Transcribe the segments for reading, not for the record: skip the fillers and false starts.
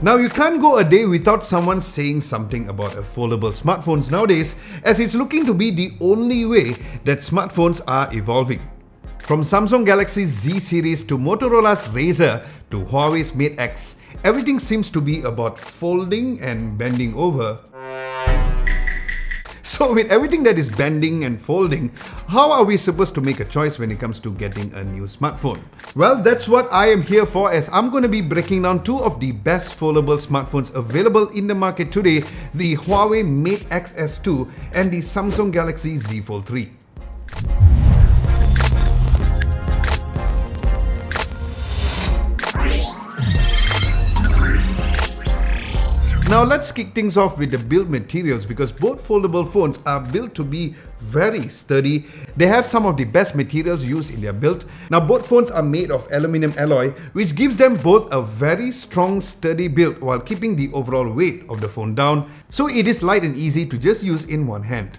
Now, you can't go a day without someone saying something about foldable smartphones nowadays, as it's looking to be the only way that smartphones are evolving. From Samsung Galaxy Z series to Motorola's Razr to Huawei's Mate X, everything seems to be about folding and bending over. So with everything that is bending and folding, how are we supposed to make a choice when it comes to getting a new smartphone? Well, that's what I am here for, as I'm going to be breaking down two of the best foldable smartphones available in the market today, the Huawei Mate X S2 and the Samsung Galaxy Z Fold 3. Now let's kick things off with the build materials, because both foldable phones are built to be very sturdy. They have some of the best materials used in their build. Now both phones are made of aluminum alloy, which gives them both a very strong, sturdy build while keeping the overall weight of the phone down, so it is light and easy to just use in one hand.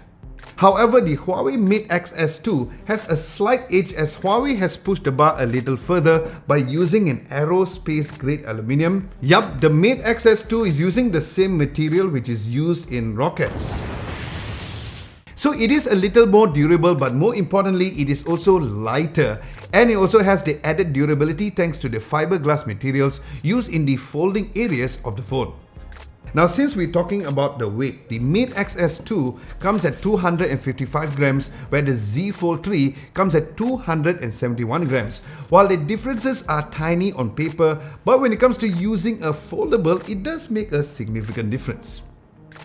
However, the Huawei Mate X S2 has a slight edge, as Huawei has pushed the bar a little further by using an aerospace grade aluminium. Yup, the Mate X S2 is using the same material which is used in rockets. So it is a little more durable, but more importantly, it is also lighter, and it also has the added durability thanks to the fiberglass materials used in the folding areas of the phone. Now, since we're talking about the weight, the Mate X S2 comes at 255 grams, where the Z Fold 3 comes at 271 grams. While the differences are tiny on paper, but when it comes to using a foldable, it does make a significant difference.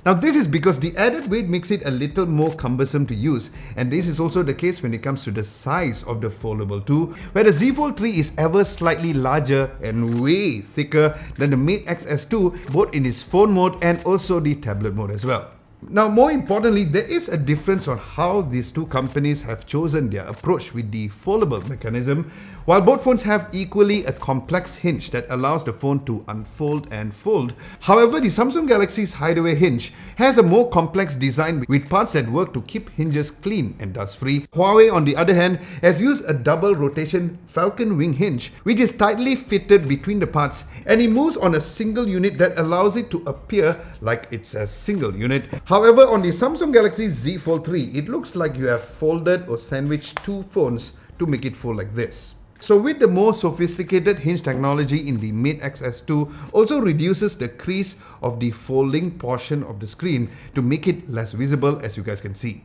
Now, this is because the added weight makes it a little more cumbersome to use, and this is also the case when it comes to the size of the foldable 2, where the Z Fold 3 is ever slightly larger and way thicker than the Mate X S2, both in its phone mode and also the tablet mode as well. Now, more importantly, there is a difference on how these two companies have chosen their approach with the foldable mechanism. While both phones have equally a complex hinge that allows the phone to unfold and fold, however, the Samsung Galaxy's hideaway hinge has a more complex design with parts that work to keep hinges clean and dust-free. Huawei, on the other hand, has used a double rotation Falcon Wing hinge, which is tightly fitted between the parts, and it moves on a single unit that allows it to appear like it's a single unit. However, on the Samsung Galaxy Z Fold 3, it looks like you have folded or sandwiched two phones to make it fold like this. So with the more sophisticated hinge technology in the Mate X S2, also reduces the crease of the folding portion of the screen to make it less visible, as you guys can see.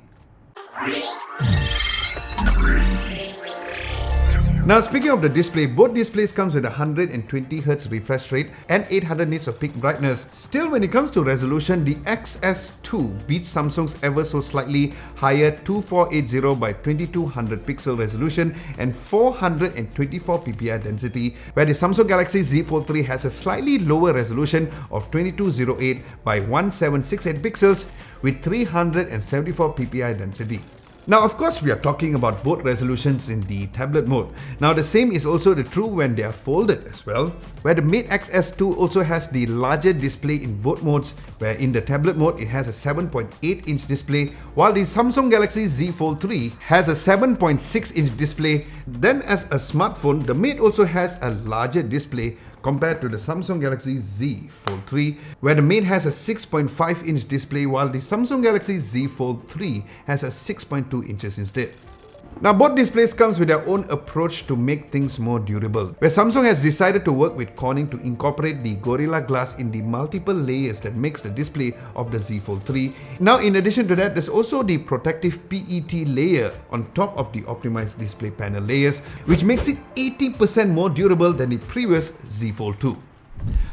Now, speaking of the display, both displays comes with 120Hz refresh rate and 800 nits of peak brightness. Still, when it comes to resolution, the XS2 beats Samsung's ever so slightly higher 2480 by 2200 pixel resolution and 424 ppi density, where the Samsung Galaxy Z Fold 3 has a slightly lower resolution of 2208 by 1768 pixels with 374 ppi density. Now, of course, we are talking about both resolutions in the tablet mode. Now, the same is also true when they are folded as well, where the Mate X S2 also has the larger display in both modes, where in the tablet mode it has a 7.8-inch display, while the Samsung Galaxy Z Fold 3 has a 7.6-inch display. Then as a smartphone, the Mate also has a larger display compared to the Samsung Galaxy Z Fold 3, where the Mate has a 6.5-inch display, while the Samsung Galaxy Z Fold 3 has a 6.2 inches instead. Now, both displays comes with their own approach to make things more durable, where Samsung has decided to work with Corning to incorporate the Gorilla Glass in the multiple layers that makes the display of the Z Fold 3. Now, in addition to that, there's also the protective PET layer on top of the optimized display panel layers, which makes it 80% more durable than the previous Z Fold 2.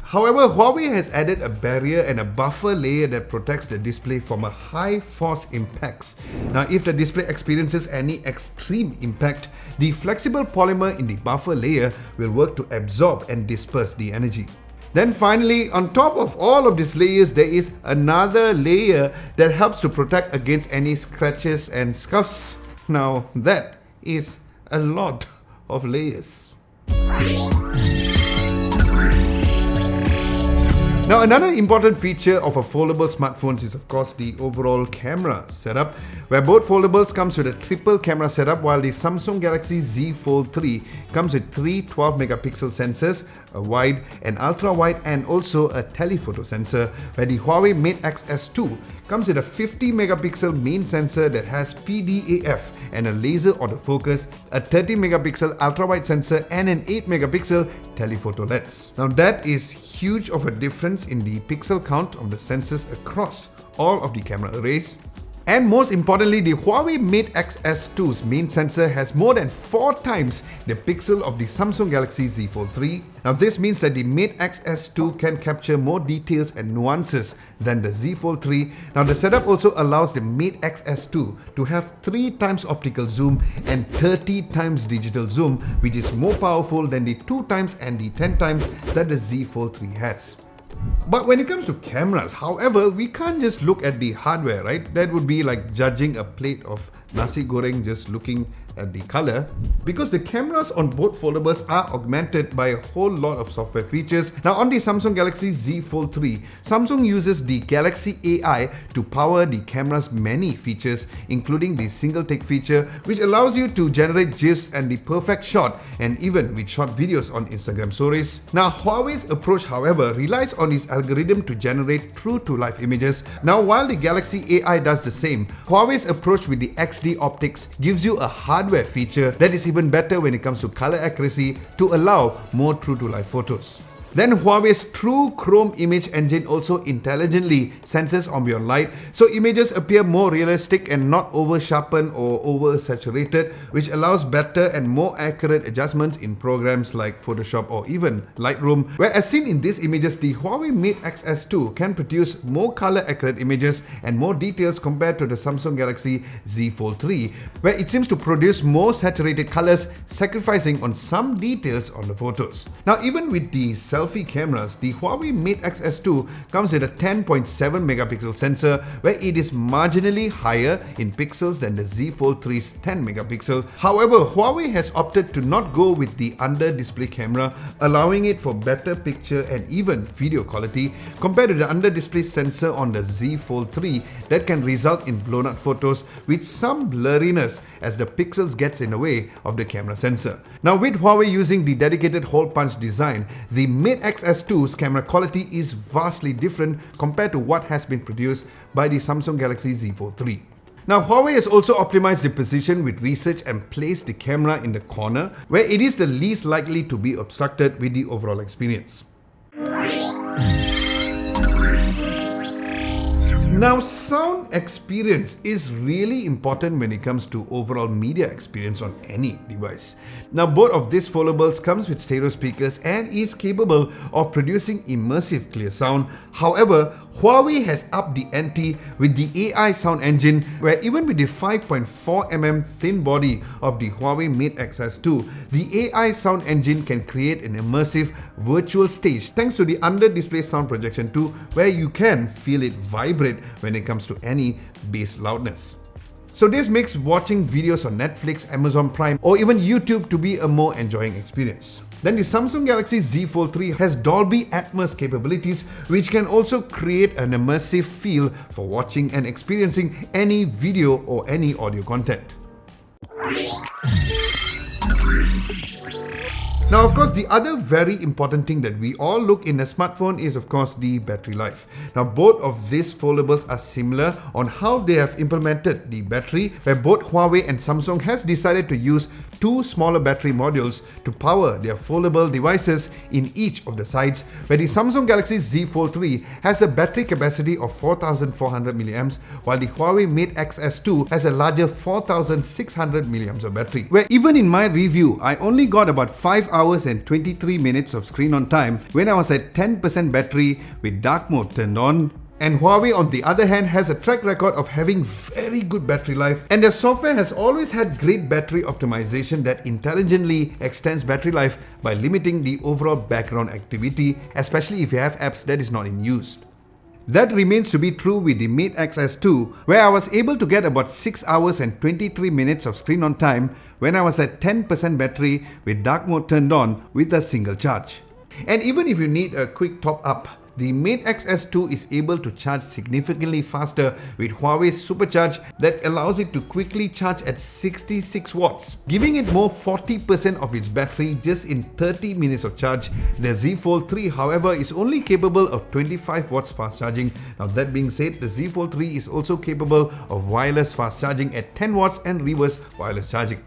However, Huawei has added a barrier and a buffer layer that protects the display from a high force impacts. Now, if the display experiences any extreme impact, the flexible polymer in the buffer layer will work to absorb and disperse the energy. Then finally, on top of all of these layers, there is another layer that helps to protect against any scratches and scuffs. Now, that is a lot of layers. Now, another important feature of a foldable smartphones is of course the overall camera setup, where both foldables comes with a triple camera setup, while the Samsung Galaxy Z Fold 3 comes with three 12 megapixel sensors, a wide, an ultra wide and also a telephoto sensor, where the Huawei Mate X S2 comes with a 50 megapixel main sensor that has PDAF and a laser autofocus, a 30 megapixel ultra wide sensor and an 8 megapixel telephoto lens. Now that is huge of a difference in the pixel count of the sensors across all of the camera arrays. And most importantly, the Huawei Mate X S2's main sensor has more than 4 times the pixel of the Samsung Galaxy Z Fold 3. Now this means that the Mate X S2 can capture more details and nuances than the Z Fold 3. Now the setup also allows the Mate X S2 to have 3 times optical zoom and 30 times digital zoom, which is more powerful than the 2 times and the 10 times that the Z Fold 3 has. But when it comes to cameras, however, we can't just look at the hardware, right? That would be like judging a plate of nasi goreng just looking at the color, because the cameras on both foldables are augmented by a whole lot of software features. Now on the Samsung Galaxy Z Fold 3, Samsung uses the Galaxy AI to power the camera's many features, including the single take feature, which allows you to generate GIFs and the perfect shot, and even with short videos on Instagram stories. Now Huawei's approach, however, relies on its algorithm to generate true to life images. Now while the Galaxy AI does the same, Huawei's approach with the XD optics gives you a hardware feature that is even better when it comes to color accuracy to allow more true to life photos. Then Huawei's True Chrome image engine also intelligently senses ambient light, so images appear more realistic and not over sharpened or over saturated, which allows better and more accurate adjustments in programs like Photoshop or even Lightroom, where as seen in these images, the Huawei Mate X S2 can produce more color accurate images and more details compared to the Samsung Galaxy Z Fold 3, where it seems to produce more saturated colors, sacrificing on some details on the photos. Now even with the selfie cameras, the Huawei Mate X S2 comes with a 10.7 megapixel sensor, where it is marginally higher in pixels than the Z Fold 3's 10 megapixel. However, Huawei has opted to not go with the under-display camera, allowing it for better picture and even video quality compared to the under-display sensor on the Z Fold 3 that can result in blown out photos with some blurriness as the pixels gets in the way of the camera sensor. Now with Huawei using the dedicated hole punch design, the Mate X S2's camera quality is vastly different compared to what has been produced by the Samsung Galaxy Z Fold 3. Now Huawei has also optimized the position with research and placed the camera in the corner, where it is the least likely to be obstructed with the overall experience. Now, sound experience is really important when it comes to overall media experience on any device. Now, both of these foldables comes with stereo speakers and is capable of producing immersive clear sound. However, Huawei has upped the ante with the AI sound engine, where even with the 5.4mm thin body of the Huawei Mate X S2, the AI sound engine can create an immersive virtual stage thanks to the under-display sound projection too, where you can feel it vibrate when it comes to any bass loudness. So this makes watching videos on Netflix, Amazon Prime or even YouTube to be a more enjoying experience. Then the Samsung Galaxy Z Fold 3 has Dolby Atmos capabilities, which can also create an immersive feel for watching and experiencing any video or any audio content. Now, of course, the other very important thing that we all look in a smartphone is, of course, the battery life. Now, both of these foldables are similar on how they have implemented the battery, where both Huawei and Samsung has decided to use 2 smaller battery modules to power their foldable devices in each of the sides, where the Samsung Galaxy Z Fold 3 has a battery capacity of 4400 mAh, while the Huawei Mate X S2 has a larger 4600 mAh of battery. Where even in my review, I only got about 5 hours and 23 minutes of screen on time when I was at 10% battery with dark mode turned on. And Huawei, on the other hand, has a track record of having very good battery life, and their software has always had great battery optimization that intelligently extends battery life by limiting the overall background activity, especially if you have apps that is not in use. That remains to be true with the Mate X S2, where I was able to get about 6 hours and 23 minutes of screen on time when I was at 10% battery with dark mode turned on with a single charge. And even if you need a quick top up, the Mate XS2 is able to charge significantly faster with Huawei's Supercharge that allows it to quickly charge at 66 watts, giving it more 40% of its battery just in 30 minutes of charge. The Z Fold 3, however, is only capable of 25 watts fast charging. Now that being said, the Z Fold 3 is also capable of wireless fast charging at 10 watts and reverse wireless charging.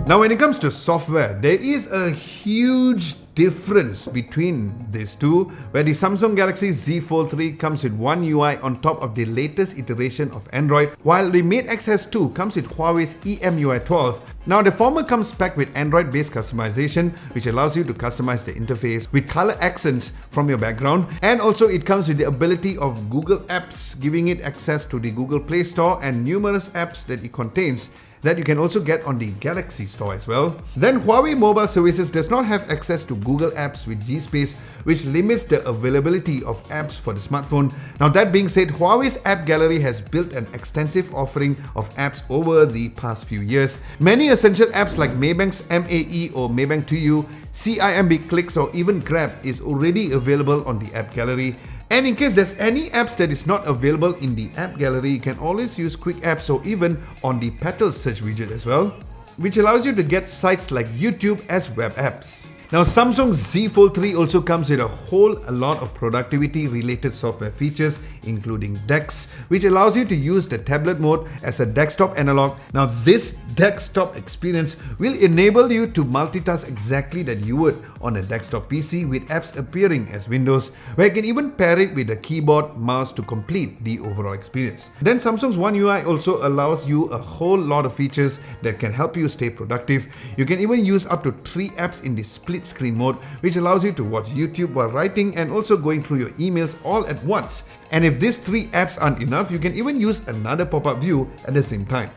Now when it comes to software, there is a huge difference between these two, where the Samsung Galaxy Z Fold 3 comes with One UI on top of the latest iteration of Android, while the Mate XS2 comes with Huawei's EMUI 12. Now the former comes packed with Android-based customization, which allows you to customize the interface with color accents from your background, and also it comes with the ability of Google Apps, giving it access to the Google Play Store and numerous apps that it contains that you can also get on the Galaxy Store as well. Then Huawei Mobile Services does not have access to Google Apps with G-Space, which limits the availability of apps for the smartphone. Now that being said, Huawei's App Gallery has built an extensive offering of apps over the past few years. Many essential apps like Maybank's MAE or Maybank to You, CIMB Clicks or even Grab is already available on the App Gallery. And in case there's any apps that is not available in the App Gallery, you can always use Quick Apps or even on the Petal search widget as well, which allows you to get sites like YouTube as web apps. Now Samsung Z Fold 3 also comes with a whole lot of productivity related software features, including DeX, which allows you to use the tablet mode as a desktop analog. Now this desktop experience will enable you to multitask exactly that you would on a desktop PC, with apps appearing as windows, where you can even pair it with a keyboard, mouse to complete the overall experience. Then Samsung's One UI also allows you a whole lot of features that can help you stay productive. You can even use up to 3 apps in the split screen mode, which allows you to watch YouTube while writing and also going through your emails all at once. And if these 3 apps aren't enough, you can even use another pop-up view at the same time.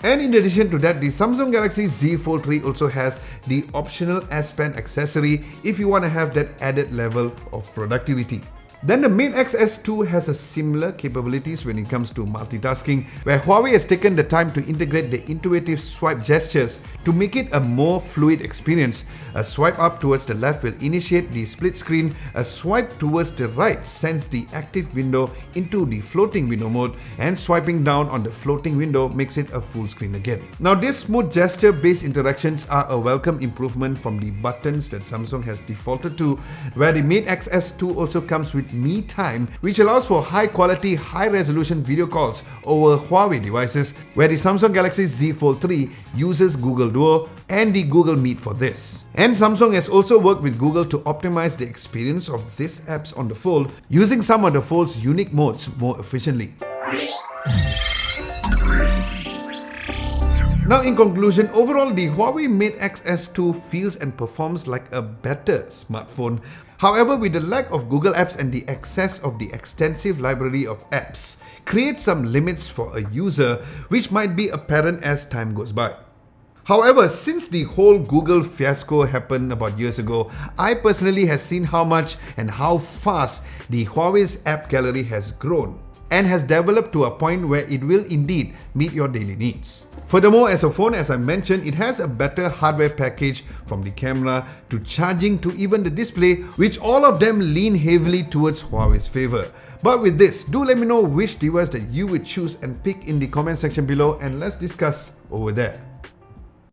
And in addition to that, the Samsung Galaxy Z Fold 3 also has the optional S Pen accessory if you want to have that added level of productivity. Then the Mate XS2 has a similar capabilities when it comes to multitasking, where Huawei has taken the time to integrate the intuitive swipe gestures to make it a more fluid experience. A swipe up towards the left will initiate the split screen, a swipe towards the right sends the active window into the floating window mode, and swiping down on the floating window makes it a full screen again. Now these smooth gesture based interactions are a welcome improvement from the buttons that Samsung has defaulted to, where the Mate XS2 also comes with Me Time, which allows for high quality, high resolution video calls over Huawei devices, where the Samsung Galaxy Z Fold 3 uses Google Duo and the Google Meet for this. And Samsung has also worked with Google to optimize the experience of these apps on the Fold, using some of the Fold's unique modes more efficiently. Now in conclusion, overall the Huawei Mate XS2 feels and performs like a better smartphone. However, with the lack of Google Apps and the access of the extensive library of apps, creates some limits for a user, which might be apparent as time goes by. However, since the whole Google fiasco happened about years ago, I personally have seen how much and how fast the Huawei's App Gallery has grown and has developed to a point where it will indeed meet your daily needs. Furthermore, as a phone, as I mentioned, it has a better hardware package from the camera to charging to even the display, which all of them lean heavily towards Huawei's favor. But with this, do let me know which device that you would choose and pick in the comment section below, and let's discuss over there.